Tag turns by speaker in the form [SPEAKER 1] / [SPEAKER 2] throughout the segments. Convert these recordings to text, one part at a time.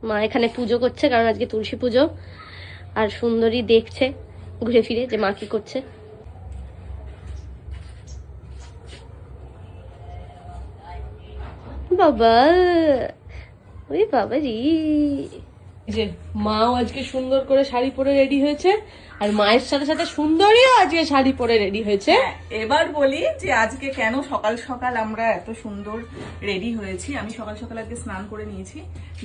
[SPEAKER 1] মা এখানে পুজো করছে, কারণ আজকে তুলসী পুজো। আর সুন্দরী দেখছে ঘুরে ফিরে যে মা কি করছে। বাবা, ওই বাবা রে।
[SPEAKER 2] যে মাও আজকে সুন্দর করে শাড়ি পরে রেডি হয়েছে, আর মায়ের সাথে সাথে সুন্দরীও আজকে শাড়ি পরে রেডি হয়েছে।
[SPEAKER 3] এবার বলি যে আজকে কেন সকাল সকাল আমরা এত সুন্দর রেডি হয়েছি। আমি সকাল সকাল আজকে স্নান করে নিয়েছি,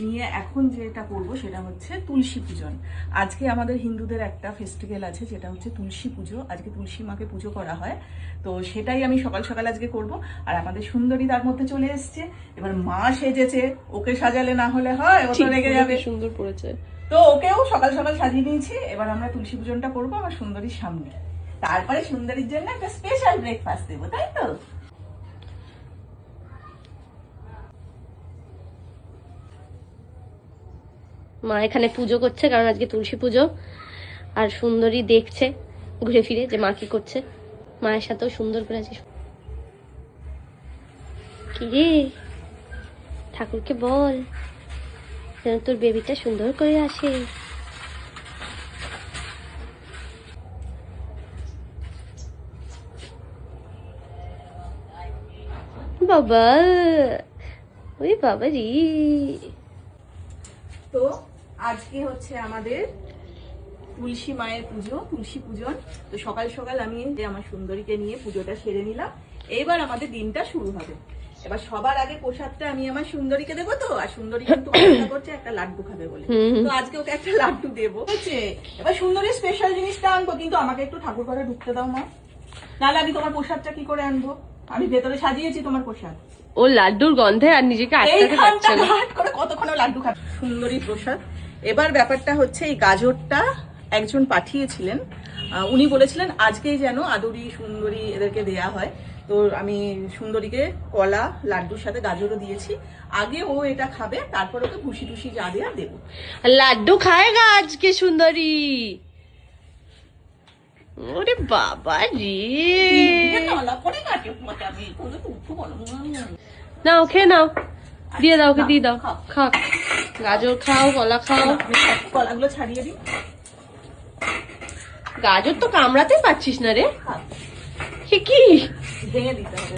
[SPEAKER 3] নিয়ে এখন যেটা করব সেটা হচ্ছে তুলসী পূজন। আজকে আমাদের হিন্দুদের একটা ফেস্টিভ্যাল আছে, যেটা হচ্ছে তুলসী পুজো। আজকে তুলসী মাকে পুজো করা হয়, তো সেটাই আমি সকাল সকাল আজকে করব। আর আমাদের সুন্দরী তার মধ্যে চলে এসছে। এবার মা সেজেছে, ওকে সাজালে না হলে হয়, ও তো রেগে যাবে।
[SPEAKER 2] সুন্দর পড়েছে,
[SPEAKER 3] তো ওকেও সকাল সকাল সাজিয়ে নিয়েছি। এবার আমরা তুলসী পূজনটা করবো আমার সুন্দরীর সামনে, তারপরে সুন্দরীর জন্য একটা স্পেশাল ব্রেকফাস্ট দেবো, তাই তো?
[SPEAKER 1] মা এখানে পুজো করছে, কারণ আজকে তুলসী পুজো। আর সুন্দরী দেখছে ঘুরে ফিরে যে মা কি করছে। মায়ের সাথেও সুন্দর করে আছে। কি রে, ঠাকুরকে বল যেন তোর বেবিটা সুন্দর করে আসে। বাবা, ওই বাবা রে।
[SPEAKER 3] তো আজকে হচ্ছে আমাদের তুলসী মায়ের পুজো, তুলসী পূজন। তো সকাল সকাল আমি যে আমার সুন্দরীকে নিয়ে পুজোটা সেরে নিলাম। এবার আমাদের দিনটা শুরু হবে। এবার সবার আগে প্রসাদটা আমি আমার সুন্দরীকে দেবো। তো আর সুন্দরী কিন্তু চেষ্টা করছে একটা লাড্ডু খাবে বলে, তো আজকে ওকে একটা লাড্ডু দেবো হচ্ছে। এবার সুন্দরী স্পেশাল জিনিসটা আনবো, কিন্তু আমাকে একটু ঠাকুর ঘরে ঢুকতে দাও মা, নাহলে আমি তোমার প্রসাদটা কি করে আনবো? আমি ভেতরে সাজিয়েছি তোমার প্রসাদ।
[SPEAKER 2] ও লাড্ডুর গন্ধে আর নিজেকে আটকাতে পারছে না।
[SPEAKER 3] করে কতক্ষণ লাড্ডু খাবে। সুন্দরী প্রসাদ। এবার ব্যাপারটা হচ্ছে এই গাজরটা একজন পাঠিয়েছিলেন, উনি বলেছিলেন আজকেই যেন আদুরি সুন্দরী এদেরকে দেয়া হয়। তো আমি সুন্দরীকে কলা লাড্ডুর সাথে গাজরও দিয়েছি। আগে ও এটা খাবে, তারপর ওকে ভুসি টুসি যা দেয়া দেবো।
[SPEAKER 2] লাড্ডু খায়গা আজকে সুন্দরী। ওরে বাবা রে, নাও খেয়ে নাও, দিয়ে দাও, ওকে দিয়ে দাও, খাও। গাজর খাও, কলা খাও।
[SPEAKER 3] কলাগুলো ছাড়িয়ে দিই।
[SPEAKER 2] গাজর তো কামড়াতে পারছিস না রে, কি
[SPEAKER 3] ভেঙে দিতে হবে।